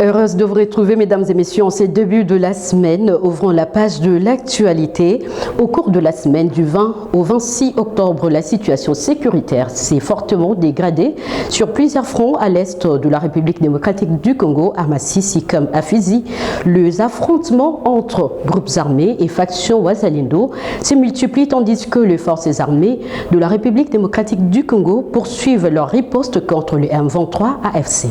Heureuse de vous retrouver, mesdames et messieurs, en ce début de la semaine. Ouvrons la page de l'actualité. Au cours de la semaine du 20 au 26 octobre, la situation sécuritaire s'est fortement dégradée sur plusieurs fronts à l'est de la République démocratique du Congo, à Masisi comme à Fizi. Les affrontements entre groupes armés et factions Wazalendo se multiplient tandis que les forces armées de la République démocratique du Congo poursuivent leur riposte contre le M23 AFC.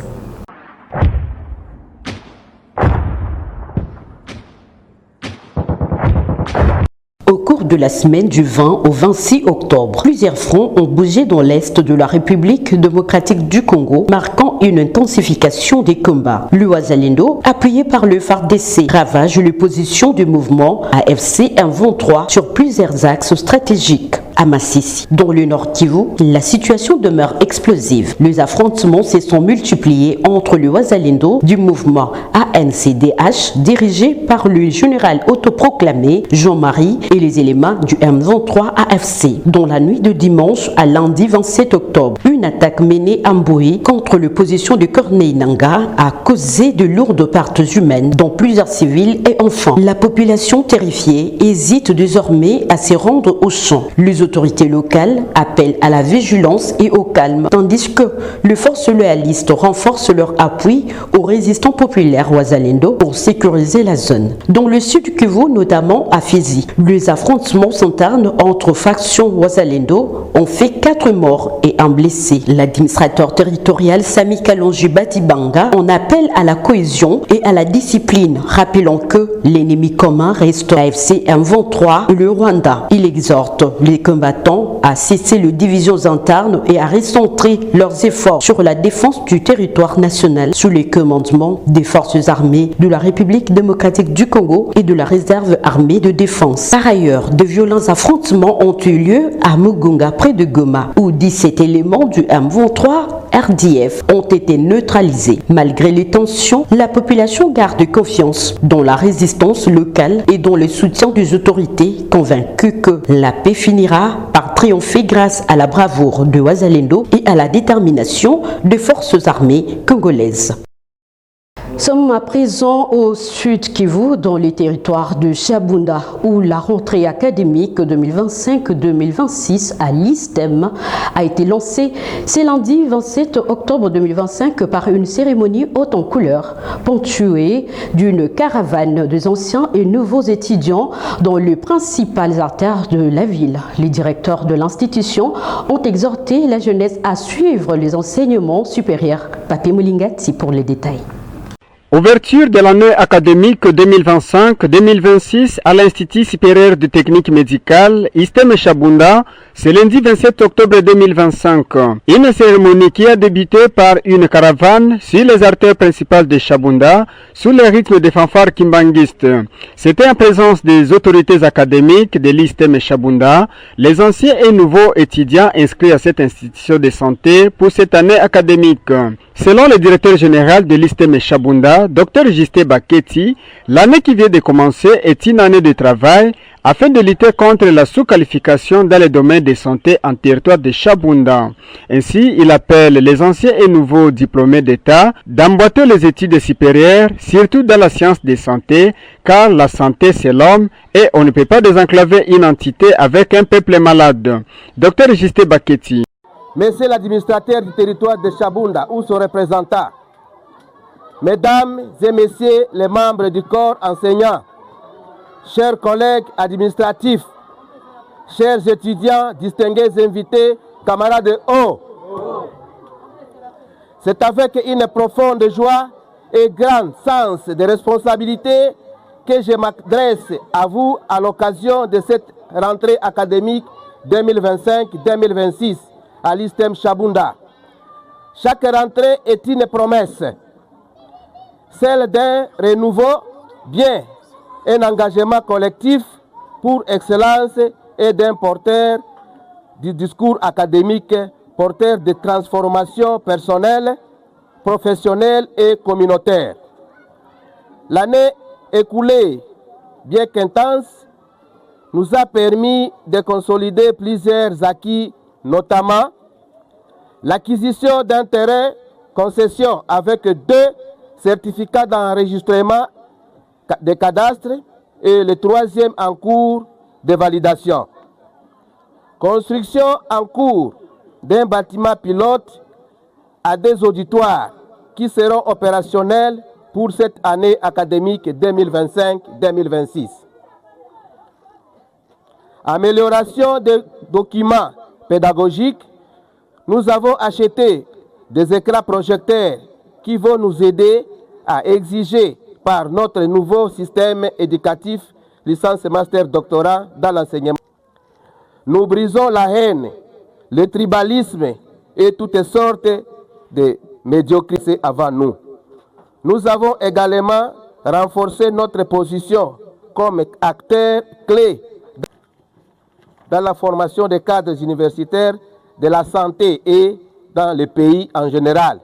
Au cours de la semaine du 20 au 26 octobre, plusieurs fronts ont bougé dans l'est de la République démocratique du Congo, marquant une intensification des combats. Le Wazalendo, appuyé par le FARDC, ravage les positions du mouvement AFC M23 sur plusieurs axes stratégiques. À Masisi, dans le Nord Kivu, la situation demeure explosive. Les affrontements se sont multipliés entre le Wazalendo du mouvement ANCDH, dirigé par le général autoproclamé Jean-Marie, et les éléments du M23 AFC. Dans la nuit de dimanche à lundi 27 octobre, une attaque menée à Mboué contre les positions de Corneille Nangaa a causé de lourdes pertes humaines, dont plusieurs civils et enfants. La population terrifiée hésite désormais à se rendre au champ. Les autorités locales appellent à la vigilance et au calme, tandis que les forces loyalistes renforcent leur appui aux résistants populaires Wazalendo pour sécuriser la zone. Dans le sud du Kivu, notamment à Fizi, les affrontements s'entament entre factions Wazalendo ont fait 4 morts et 1 blessé. L'administrateur territorial Sami Kalonji Batibanga en appelle à la cohésion et à la discipline, rappelant que l'ennemi commun reste l'AFC M23 et le Rwanda. Il exhorte les combattants à cesser les divisions internes et à recentrer leurs efforts sur la défense du territoire national sous les commandements des forces armées de la République démocratique du Congo et de la réserve armée de défense. Par ailleurs, de violents affrontements ont eu lieu à Mugunga près de Goma, où 17 éléments du M23 RDF ont été neutralisés. Malgré les tensions, la population garde confiance dans la résistance locale et dans le soutien des autorités, convaincues que la paix finira par triompher grâce à la bravoure de Wazalendo et à la détermination des forces armées congolaises. Nous sommes à présent au sud Kivu, dans les territoires de Chabunda, où la rentrée académique 2025-2026 à l'ISTEM a été lancée ce lundi 27 octobre 2025 par une cérémonie haute en couleurs, ponctuée d'une caravane des anciens et nouveaux étudiants dans les principales artères de la ville. Les directeurs de l'institution ont exhorté la jeunesse à suivre les enseignements supérieurs. Papi Moulingati pour les détails. Ouverture de l'année académique 2025-2026 à l'Institut supérieur de technique médicale ISTEM Chabunda, c'est lundi 27 octobre 2025. Une cérémonie qui a débuté par une caravane sur les artères principales de Chabunda, sous le rythme des fanfares kimbanguistes. C'était en présence des autorités académiques de l'ISTEM Chabunda, les anciens et nouveaux étudiants inscrits à cette institution de santé pour cette année académique. Selon le directeur général de l'ISTEM Chabunda, Dr Justin Baketi, l'année qui vient de commencer est une année de travail afin de lutter contre la sous-qualification dans le domaine de santé en territoire de Chabunda. Ainsi, il appelle les anciens et nouveaux diplômés d'État d'emboîter les études supérieures, surtout dans la science de santé, car la santé c'est l'homme et on ne peut pas désenclaver une entité avec un peuple malade. Dr Justin Baketi. Monsieur l'administrateur du territoire de Chabunda ou son représentant, mesdames et messieurs les membres du corps enseignant, chers collègues administratifs, chers étudiants, distingués invités, camarades de haut, c'est avec une profonde joie et grand sens de responsabilité que je m'adresse à vous à l'occasion de cette rentrée académique 2025-2026. À l'ISTEM Chabunda. Chaque rentrée est une promesse, celle d'un renouveau, bien un engagement collectif pour excellence et d'un porteur du discours académique, porteur de transformation personnelle, professionnelle et communautaire. L'année écoulée, bien qu'intense, nous a permis de consolider plusieurs acquis, notamment l'acquisition d'un terrain concession avec 2 certificat d'enregistrement des cadastres et le troisième en cours de validation. Construction en cours d'un bâtiment pilote à des auditoires qui seront opérationnels pour cette année académique 2025-2026. Amélioration des documents pédagogiques. Nous avons acheté des écrans projecteurs qui vont nous aider à exiger par notre nouveau système éducatif licence, master, doctorat dans l'enseignement. Nous brisons la haine, le tribalisme et toutes sortes de médiocrités avant nous. Nous avons également renforcé notre position comme acteur clé dans la formation des cadres universitaires de la santé et dans le pays en général.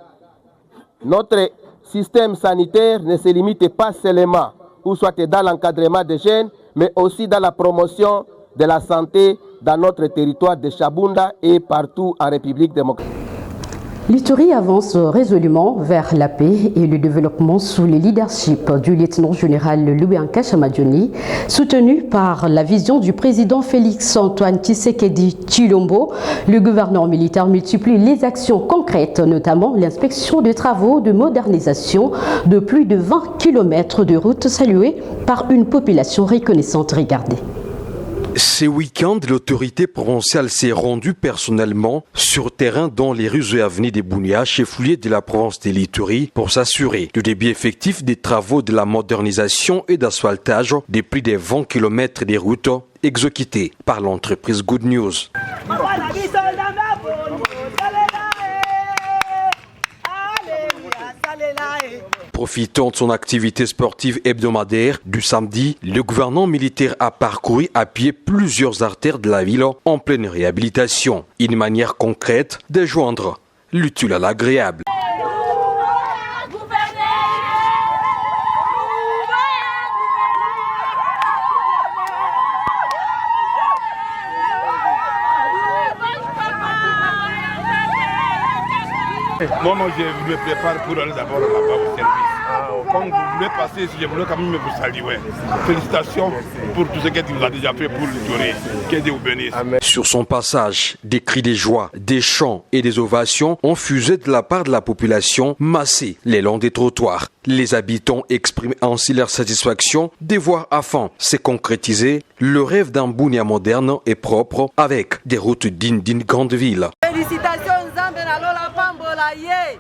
Notre système sanitaire ne se limite pas seulement ou soit dans l'encadrement des jeunes, mais aussi dans la promotion de la santé dans notre territoire de Chabunda et partout en République démocratique. L'Ituri avance résolument vers la paix et le développement sous le leadership du lieutenant-général Louis-Anka Chamadjoni, soutenu par la vision du président Félix-Antoine Tshisekedi Tshilombo. Le gouverneur militaire multiplie les actions concrètes, notamment l'inspection de travaux de modernisation de plus de 20 km de routes saluées par une population reconnaissante. Regardez. Ce week-end, l'autorité provinciale s'est rendue personnellement sur terrain dans les rues et avenues de Bunia, chef-lieu de la province de l'Ituri, pour s'assurer du début effectif des travaux de la modernisation et d'asphaltage de plus de 20 km de routes exécutées par l'entreprise Good News. Profitant de son activité sportive hebdomadaire du samedi, le gouvernement militaire a parcouru à pied plusieurs artères de la ville en pleine réhabilitation. Une manière concrète de joindre l'utile à l'agréable. Moi, je me prépare pour aller d'abord là-bas au service. Quand vous voulez passer, je voulais quand même vous saluer. Félicitations pour tout ce que tu nous as déjà fait pour l'Ituri. Que Dieu vous bénisse. Sur son passage, des cris de joie, des chants et des ovations ont fusé de la part de la population massée le long des trottoirs. Les habitants expriment ainsi leur satisfaction de voir enfin se concrétiser le rêve d'un Bunia moderne et propre avec des routes dignes d'une grande ville. Félicitations Zambé na lola pambola ye.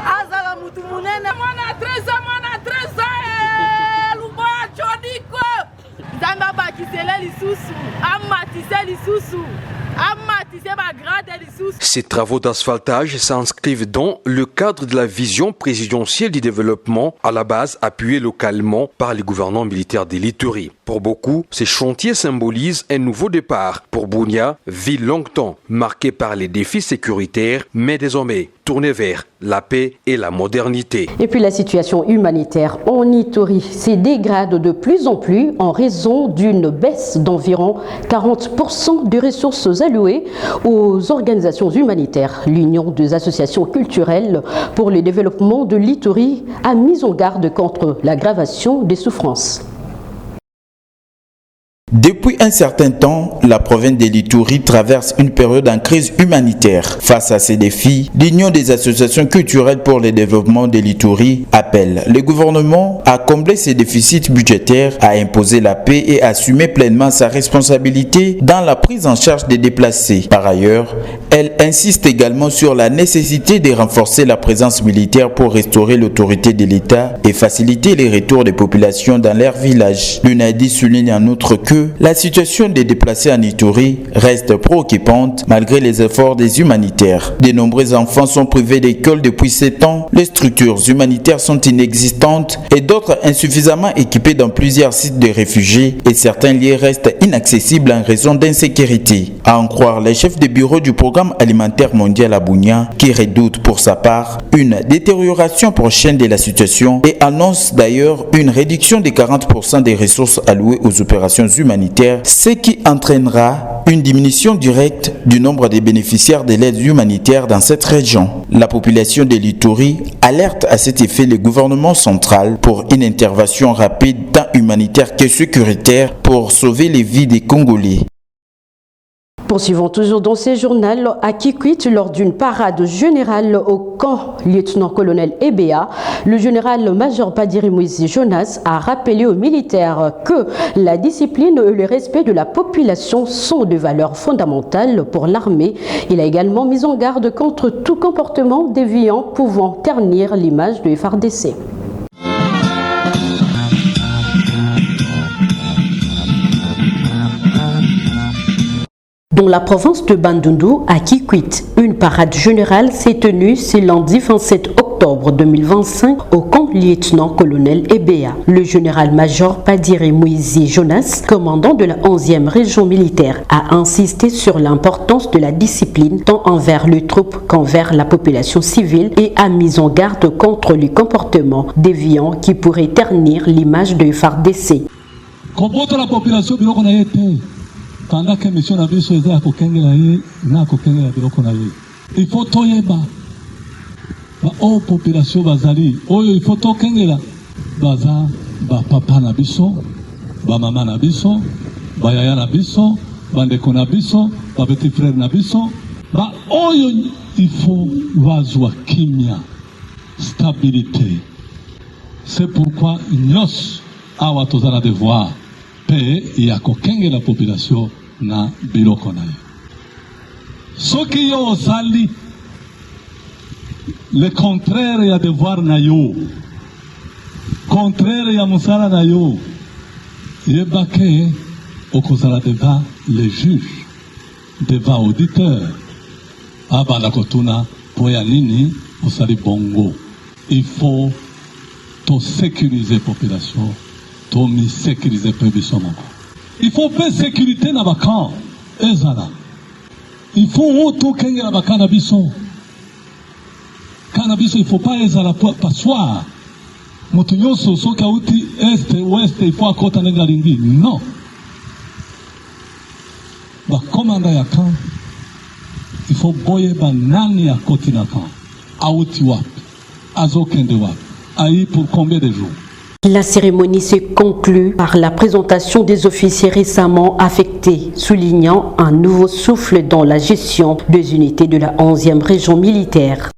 Azala mutu munene mwana treza luboya chodiko. Zamba bakisele lisusu, amatise lisusu. Ces travaux d'asphaltage s'inscrivent dans le cadre de la vision présidentielle du développement, à la base appuyée localement par les gouvernements militaires de l'Ituri. Pour beaucoup, ces chantiers symbolisent un nouveau départ pour Bunia, ville longtemps marquée par les défis sécuritaires, mais désormais tournée vers la paix et la modernité. Et puis la situation humanitaire en Ituri se dégrade de plus en plus en raison d'une baisse d'environ 40% des ressources allouées aux organisations humanitaires. L'Union des associations culturelles pour le développement de l'Ituri a mis en garde contre l'aggravation des souffrances. Depuis un certain temps, la province de l'Ituri traverse une période en crise humanitaire. Face à ces défis, l'Union des associations culturelles pour le développement de l'Ituri appelle le gouvernement à combler ses déficits budgétaires, à imposer la paix et à assumer pleinement sa responsabilité dans la prise en charge des déplacés. Par ailleurs, elle insiste également sur la nécessité de renforcer la présence militaire pour restaurer l'autorité de l'État et faciliter les retours des populations dans leurs villages. L'UNADI souligne en outre que la situation des déplacés en Ituri reste préoccupante malgré les efforts des humanitaires. De nombreux enfants sont privés d'école depuis 7 ans, les structures humanitaires sont inexistantes et d'autres insuffisamment équipées dans plusieurs sites de réfugiés et certains lieux restent inaccessibles en raison d'insécurité. À en croire les chefs de bureau du programme alimentaire mondial à Bunia qui redoute pour sa part une détérioration prochaine de la situation et annonce d'ailleurs une réduction de 40% des ressources allouées aux opérations humanitaires, ce qui entraînera une diminution directe du nombre des bénéficiaires de l'aide humanitaire dans cette région. La population de l'Ituri alerte à cet effet le gouvernement central pour une intervention rapide tant humanitaire que sécuritaire pour sauver les vies des Congolais. Poursuivons toujours dans ces journaux à Kikwit lors d'une parade générale au camp lieutenant-colonel EBA. Le général-major Padiri Moïse Jonas a rappelé aux militaires que la discipline et le respect de la population sont des valeurs fondamentales pour l'armée. Il a également mis en garde contre tout comportement déviant pouvant ternir l'image de FARDC. Dans la province de Bandundu, à Kikwit, une parade générale s'est tenue ce lundi 27 octobre 2025 au camp lieutenant-colonel EBA. Le général-major Padiri Moïse Jonas, commandant de la 11e région militaire, a insisté sur l'importance de la discipline tant envers les troupes qu'envers la population civile et a mis en garde contre les comportements déviants qui pourraient ternir l'image de FARDC. Contre la population, pendant que mission na biso eza ya kokengela ye na kokengela biloko na ye il faut toyeba ba o population bazali oyo il faut tokengela baza ba papa na biso ba mama na biso ba yaya na biso ba ndeko na biso ba petit frère na biso ba oyo il faut bazwa kimia stabilité. C'est pourquoi nyos awa tozala devoir pe ya kokenge la population na biloko na ye. Soki yo osali le contraire ya devoir na yo, contraire ya musala na yo, yebake okozala devant les juges, devant auditeurs. Abanda kotuna po ya nini osali bongo. Il faut to sécuriser population. Sécuriser il faut faire sécurité dans les camps. Il faut tout qu'il dans les cannabis. Cannabis, il ne faut pas passoire. Motunyo soso kauti est ouest, il faut accroître les galingi. Non. Bah commandant ya camp, il faut boyer banani à côté na camp. Aouti wap, azokende wap. Aïe pour combien de jours? La cérémonie s'est conclue par la présentation des officiers récemment affectés, soulignant un nouveau souffle dans la gestion des unités de la 11e région militaire.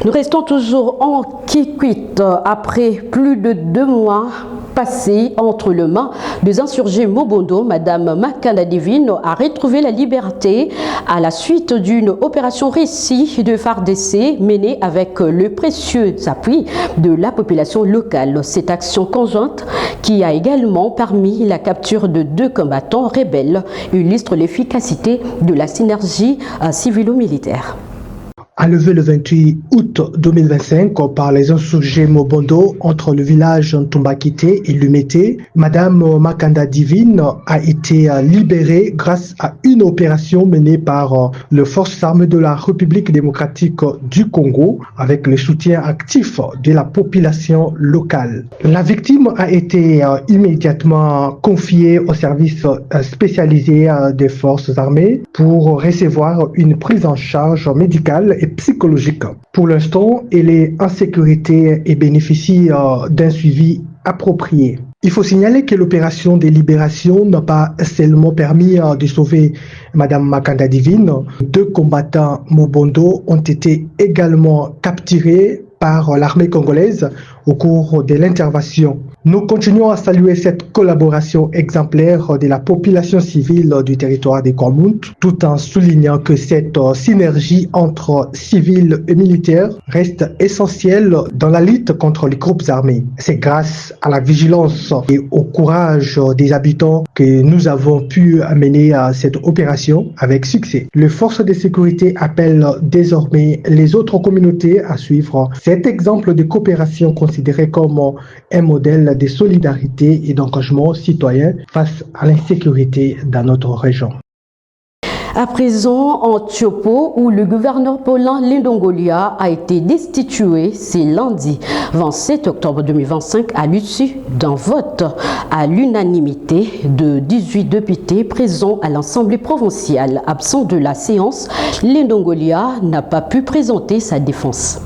Nous restons toujours en Kikwit après plus de 2 mois passés entre les mains des insurgés Mobondo. Madame Makanda Divine a retrouvé la liberté à la suite d'une opération réussie de FARDC menée avec le précieux appui de la population locale. Cette action conjointe qui a également permis la capture de 2 combattants rebelles illustre l'efficacité de la synergie civilo-militaire. Enlevé le 28 août 2025 par les insurgés Mobondo entre le village Ntumbakite et Lumete, Madame Makanda Divine a été libérée grâce à une opération menée par les forces armées de la République démocratique du Congo avec le soutien actif de la population locale. La victime a été immédiatement confiée au service spécialisé des forces armées pour recevoir une prise en charge médicale et psychologique. Pour l'instant, elle est en sécurité et bénéficie d'un suivi approprié. Il faut signaler que l'opération de libération n'a pas seulement permis de sauver Madame Makanda Divine. 2 combattants Mobondo ont été également capturés par l'armée congolaise au cours de l'intervention. Nous continuons à saluer cette collaboration exemplaire de la population civile du territoire des Kormount, tout en soulignant que cette synergie entre civils et militaires reste essentielle dans la lutte contre les groupes armés. C'est grâce à la vigilance et au courage des habitants que nous avons pu mener cette opération avec succès. Les forces de sécurité appellent désormais les autres communautés à suivre cet exemple de coopération considéré comme un modèle de solidarité et d'engagement citoyen face à l'insécurité dans notre région. À présent, en Tiopo, où le gouverneur Paulin Lindongolia a été destitué, c'est lundi 27 octobre 2025 à l'issue d'un vote à l'unanimité de 18 députés présents à l'Assemblée provinciale. Absent de la séance, Lindongolia n'a pas pu présenter sa défense.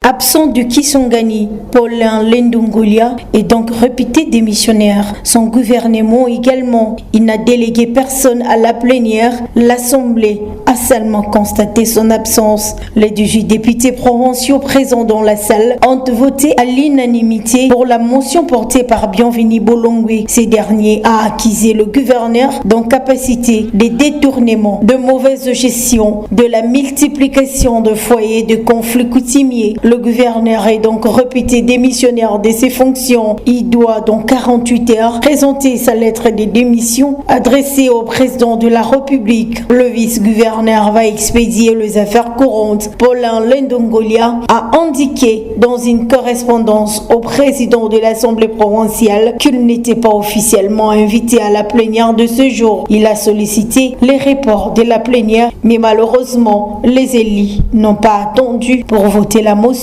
Absent du Kisangani, Paulin Lindongolia est donc réputé démissionnaire. Son gouvernement également. Il n'a délégué personne à la plénière. L'Assemblée a seulement constaté son absence. Les 18 députés provinciaux présents dans la salle ont voté à l'unanimité pour la motion portée par Bienvenu Bolongwe. Ces derniers a accusé le gouverneur d'incapacité, des détournements, de mauvaise gestion, de la multiplication de foyers de conflits coutumiers. Le gouverneur est donc réputé démissionnaire de ses fonctions. Il doit dans 48 heures présenter sa lettre de démission adressée au président de la République. Le vice-gouverneur va expédier les affaires courantes. Paulin Lindongolia a indiqué dans une correspondance au président de l'Assemblée provinciale qu'il n'était pas officiellement invité à la plénière de ce jour. Il a sollicité les reports de la plénière, mais malheureusement, les élus n'ont pas attendu pour voter la motion.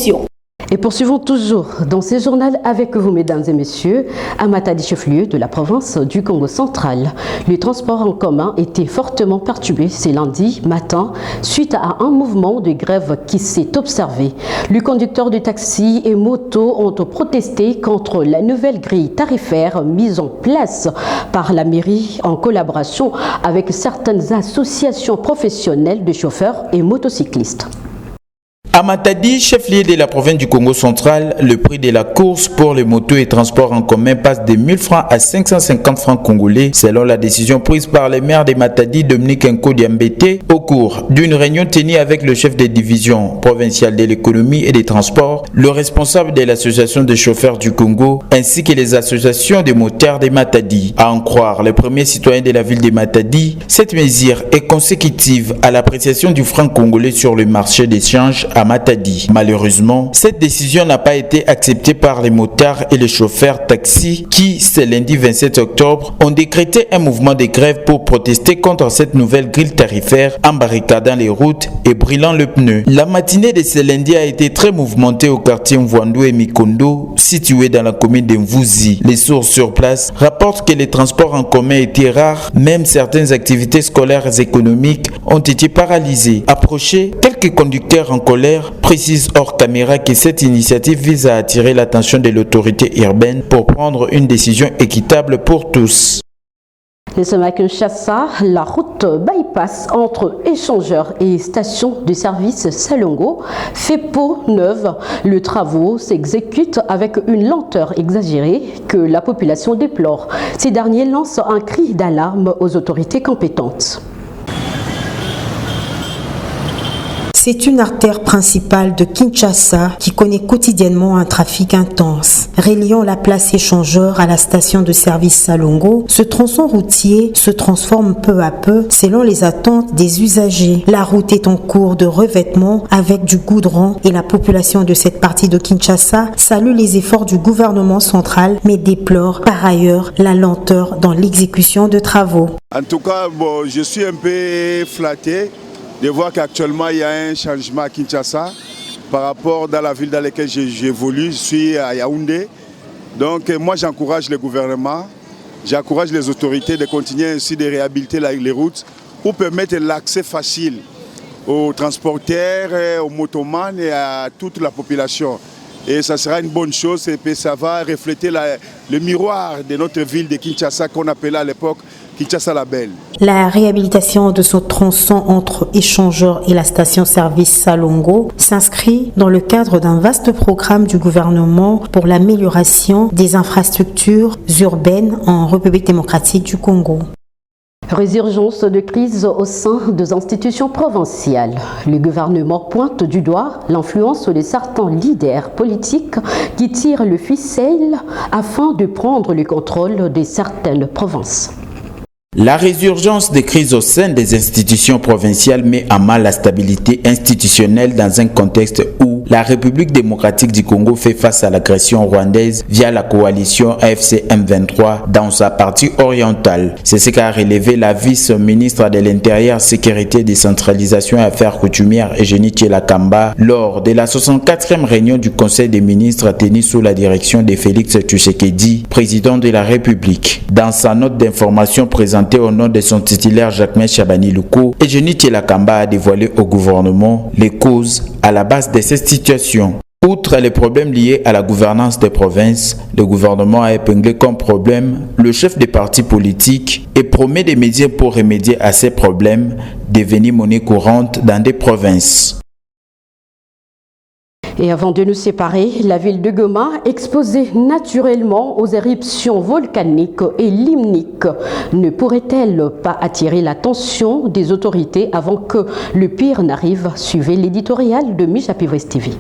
Et poursuivons toujours dans ce journal avec vous, mesdames et messieurs, à Matadi, chef-lieu de la province du Congo central. Le transport en commun était fortement perturbé ce lundi matin suite à un mouvement de grève qui s'est observé. Les conducteurs de taxi et motos ont protesté contre la nouvelle grille tarifaire mise en place par la mairie en collaboration avec certaines associations professionnelles de chauffeurs et motocyclistes. À Matadi, chef-lieu de la province du Congo central, le prix de la course pour les motos et transports en commun passe de 1000 francs à 550 francs congolais, selon la décision prise par le maire de Matadi, Dominique Nko-Diambete, au cours d'une réunion tenue avec le chef de division provinciale de l'économie et des transports, le responsable de l'association des chauffeurs du Congo, ainsi que les associations de motards de Matadi. À en croire les premiers citoyens de la ville de Matadi, cette mesure est consécutive à l'appréciation du franc congolais sur le marché d'échange à Matadi. Malheureusement, cette décision n'a pas été acceptée par les motards et les chauffeurs taxi qui, ce lundi 27 octobre, ont décrété un mouvement de grève pour protester contre cette nouvelle grille tarifaire en barricadant les routes et brûlant le pneu. La matinée de ce lundi a été très mouvementée au quartier Mvwandu et Mikondo, situé dans la commune de Mvuzi. Les sources sur place rapportent que les transports en commun étaient rares, même certaines activités scolaires et économiques ont été paralysées. Approchés, quelques conducteurs en colère précise hors caméra que cette initiative vise à attirer l'attention de l'autorité urbaine pour prendre une décision équitable pour tous. Nous sommes à Kinshasa, la route bypass entre échangeurs et stations de service Salongo fait peau neuve. Le travaux s'exécute avec une lenteur exagérée que la population déplore. Ces derniers lancent un cri d'alarme aux autorités compétentes. C'est une artère principale de Kinshasa qui connaît quotidiennement un trafic intense. Reliant la place échangeur à la station de service Salongo, ce tronçon routier se transforme peu à peu selon les attentes des usagers. La route est en cours de revêtement avec du goudron et la population de cette partie de Kinshasa salue les efforts du gouvernement central mais déplore par ailleurs la lenteur dans l'exécution de travaux. En tout cas, je suis un peu flatté de voir qu'actuellement il y a un changement à Kinshasa par rapport dans la ville dans laquelle j'évolue. Je suis à Yaoundé. Donc moi j'encourage le gouvernement, j'encourage les autorités de continuer ainsi de réhabiliter les routes pour permettre l'accès facile aux transporteurs, aux motomans et à toute la population. Et ça sera une bonne chose et puis ça va refléter le miroir de notre ville de Kinshasa qu'on appelait à l'époque Kinshasa la Belle. La réhabilitation de ce tronçon entre échangeurs et la station-service Salongo s'inscrit dans le cadre d'un vaste programme du gouvernement pour l'amélioration des infrastructures urbaines en République démocratique du Congo. Résurgence de crise au sein des institutions provinciales. Le gouvernement pointe du doigt l'influence de certains leaders politiques qui tirent le ficelle afin de prendre le contrôle de certaines provinces. La résurgence des crises au sein des institutions provinciales met à mal la stabilité institutionnelle dans un contexte où la République démocratique du Congo fait face à l'agression rwandaise via la coalition AFC M23 dans sa partie orientale. C'est ce qu'a relevé la vice-ministre de l'Intérieur, Sécurité, Décentralisation et Affaires coutumières Eugénie Tshilakamba lors de la 64e réunion du Conseil des ministres tenue sous la direction de Félix Tshisekedi, président de la République. Dans sa note d'information présentée au nom de son titulaire Jacquemain Chabani Luko, Eugénie Tshilakamba a dévoilé au gouvernement les causes à la base de cette situation. Outre les problèmes liés à la gouvernance des provinces, le gouvernement a épinglé comme problème le chef des partis politiques et promet des mesures pour remédier à ces problèmes devenus monnaie courante dans des provinces. Et avant de nous séparer, la ville de Goma, exposée naturellement aux éruptions volcaniques et limniques, ne pourrait-elle pas attirer l'attention des autorités avant que le pire n'arrive? Suivez l'éditorial de Michapiwest TV.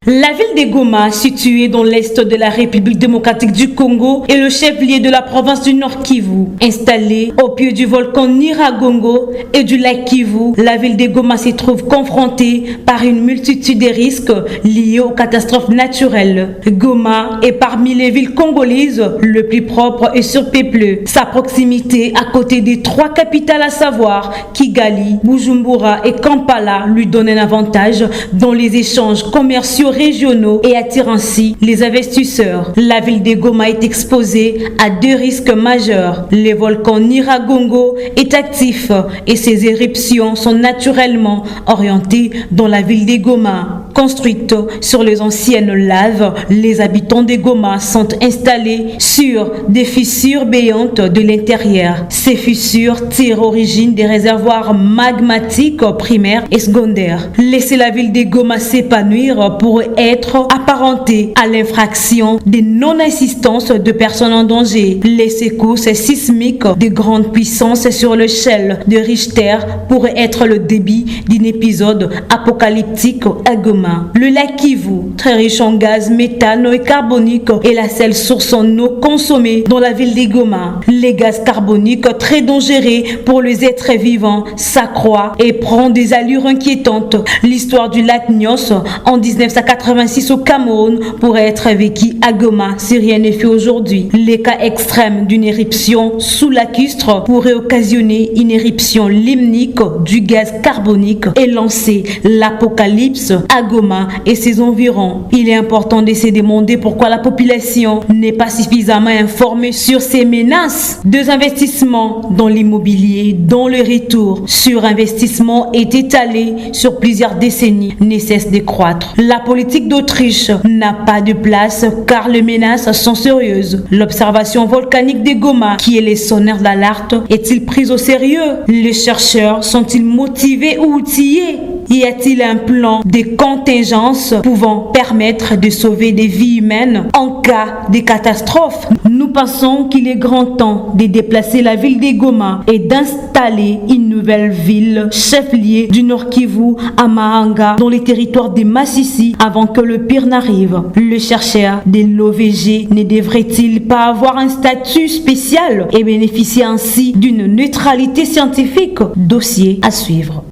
La ville de Goma, située dans l'est de la République démocratique du Congo, est le chef-lieu de la province du Nord Kivu. Installée au pied du volcan Nyiragongo et du lac Kivu, la ville de Goma s'y trouve confrontée par une multitude de risques liés aux catastrophes naturelles. Goma est parmi les villes congolaises le plus propre et surpeuplée. Sa proximité à côté des trois capitales à savoir Kigali, Bujumbura et Kampala lui donne un avantage dans les échanges commerciaux régionaux et attire ainsi les investisseurs. La ville de Goma est exposée à deux risques majeurs. Le volcan Nyiragongo est actif et ses éruptions sont naturellement orientées dans la ville de Goma. Construite sur les anciennes laves, les habitants de Goma sont installés sur des fissures béantes de l'intérieur. Ces fissures tirent origine des réservoirs magmatiques primaires et secondaires. Laisser la ville de Goma s'épanouir pour être apparenté à l'infraction de non-assistance de personnes en danger. Les secousses sismiques de grande puissance sur l'échelle de Richter pourraient être le début d'un épisode apocalyptique à Goma. Le lac Kivu, très riche en gaz méthano et carbonique, est la seule source en eau consommée dans la ville de Goma. Les gaz carboniques, très dangereux pour les êtres vivants, s'accroît et prend des allures inquiétantes. L'histoire du lac Nyos en 1986 au Cameroun pourrait être vécue à Goma si rien n'est fait aujourd'hui. Les cas extrêmes d'une éruption sous lacustre pourraient occasionner une éruption limnique du gaz carbonique et lancer l'apocalypse à Goma et ses environs. Il est important de se demander pourquoi la population n'est pas suffisamment informée sur ces menaces. Deux investissements dans l'immobilier, dont le retour sur investissement est étalé sur plusieurs décennies, ne cesse de croître. La politique d'Autriche n'a pas de place car les menaces sont sérieuses. L'observation volcanique de Goma, qui est le sonneur d'alerte, est-il prise au sérieux? Les chercheurs sont-ils motivés ou outillés? Y a-t-il un plan de contingence pouvant permettre de sauver des vies humaines en cas de catastrophe? Nous pensons qu'il est grand temps de déplacer la ville de Goma et d'installer une nouvelle ville chef-lieu du Nord Kivu à Mahanga dans les territoires de Massissi avant que le pire n'arrive. Le chercheur de l'OVG ne devrait-il pas avoir un statut spécial et bénéficier ainsi d'une neutralité scientifique? Dossier à suivre.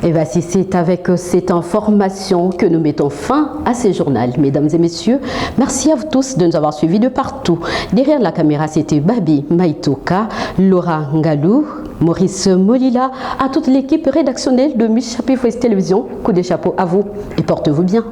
Et voici, c'est avec cette information que nous mettons fin à ce journal. Mesdames et messieurs, merci à vous tous de nous avoir suivis de partout. Derrière la caméra, c'était Babi Maïtoka, Laura Ngalou, Maurice Molila, à toute l'équipe rédactionnelle de Michapiwest Télévision. Coup de chapeau à vous et portez-vous bien.